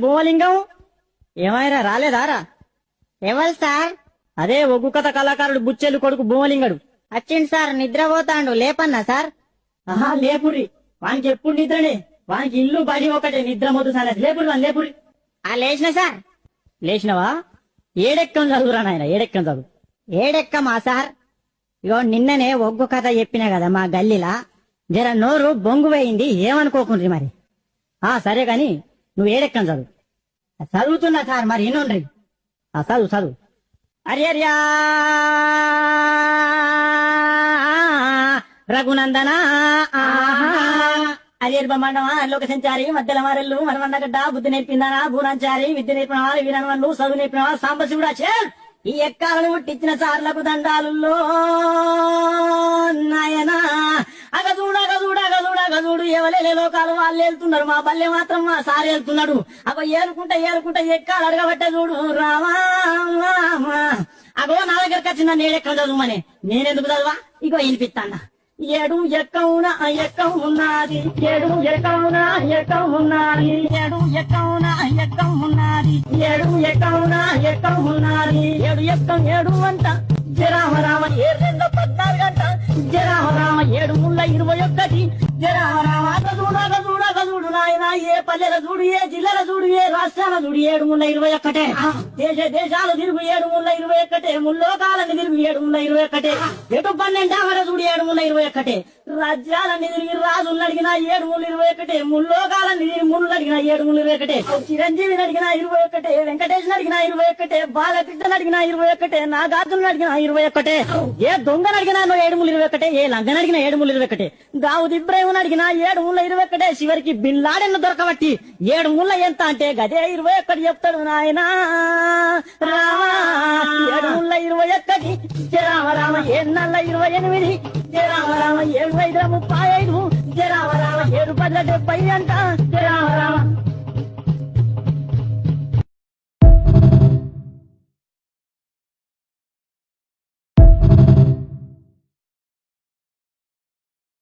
భూమలింగం ఏమైనా రాలేదారా? ఎవరు సార్? అదే ఒగ్గు కథ కళాకారుడు బుచ్చెలు కొడుకు భూమలింగడు. వచ్చిండు సార్, నిద్రపోతాండు. లేపన్నా సార్? ఆహా లేపురి, వానికి ఎప్పుడు నిద్రనే, వానికి ఇల్లు బడి ఒకటే, నిద్ర మొద్దు సార్. లేపురి వాని లేపురి. లేచిన సార్. లేచినవా? ఏడెక్కం చదువురా నాయన, ఏడెక్కం చదువు. ఏడెక్కమా సార్? ఇగో నిన్ననే ఒగ్గు కథ చెప్పినా కదా మా గల్లీలా, జర నోరు బొంగు వేయింది, ఏమనుకోకుండ్రి మరి. సరే గాని నువ్వు ఏడెక్కం చదువు. చదువుతున్నా సార్, మరి ఇనుండ్రి. చదువు చదువు. అర్యర్యా రఘునందన అరియర్ బ్రహ్మాండమా లోక సంచారి మధ్యల మారెల్లు మనమన్నగడ్డ బుద్ధి నేర్పిందనా భూనాచారి విద్య నేర్పిన వాళ్ళు వీరనవన్లు చదువు నేర్పిన వాళ్ళు సాంబశివుడా చేల్. ఈ ఎక్కాలను పుట్టించిన సార్లకు దండాలుల్లో నాయనా. అగదూడు ఎవలే లోకాలు వాళ్ళు వెళ్తున్నారు, మా బల్లె మాత్రం మా సార్ వెళ్తున్నాడు. అగో ఏలుకుంటా ఎక్కాలు అడగబట్టే చూడు రామా. అగో నా దగ్గరకు వచ్చిందా నేడెక్కడ చదువుమని, నేనెందుకు చదువా? ఇగో వినిపిస్తాన్నా. ఏడు ఎక్కవున ఎక్కం ఉన్నది, ఏడు ఎక్కవున ఎక్కం ఉన్నది, ఏడు ఎక్కవున ఎక్కం ఉన్నది, ఏడు ఎక్కవున ఎక్కం ఉన్నది. ఏడు ఎక్కం ఏడు అంట జరామరామ 7-14 గంట జరామరామ 7-21 జరామరామ. చూడు నాయన, ఏ పల్లెల చూడు, ఏ జిల్లాల చూడు, ఏ రాష్ట్రాల చూడు 7-21. దేశాలు తిరుగు 7-21, ముల్లోకాలని తిరుగు 7-21, ఎటు 12 చూడు 7-21. రాజ్యాలన్నీ తిరిగి రాజులను అడిగిన 7-21, ముల్లోకాలన్నీ తిరిగి ముళ్ళు అడిగిన 7-21, చిరంజీవిని అడిగిన 21, వెంకటేశ్వర అడిగిన 21, బాలకృష్ణ అడిగిన 21, నాగార్జున అడిగిన 21, ఏ దొంగను అడిగినా 7-21, ఏ లంగను అడిగిన 7-21, దావుద్ ఇబ్రాహిం అడిగిన 7-21, చివరికి బిన్ లాడెన్ దొరకబట్టి 7 ఎంత అంటే గదే 21 చెప్తాడు నాయనా. రామా 7-21 జరామరామ 7-28 జరామరామ 7-5-35 జరామరామ 7-10-70 అంట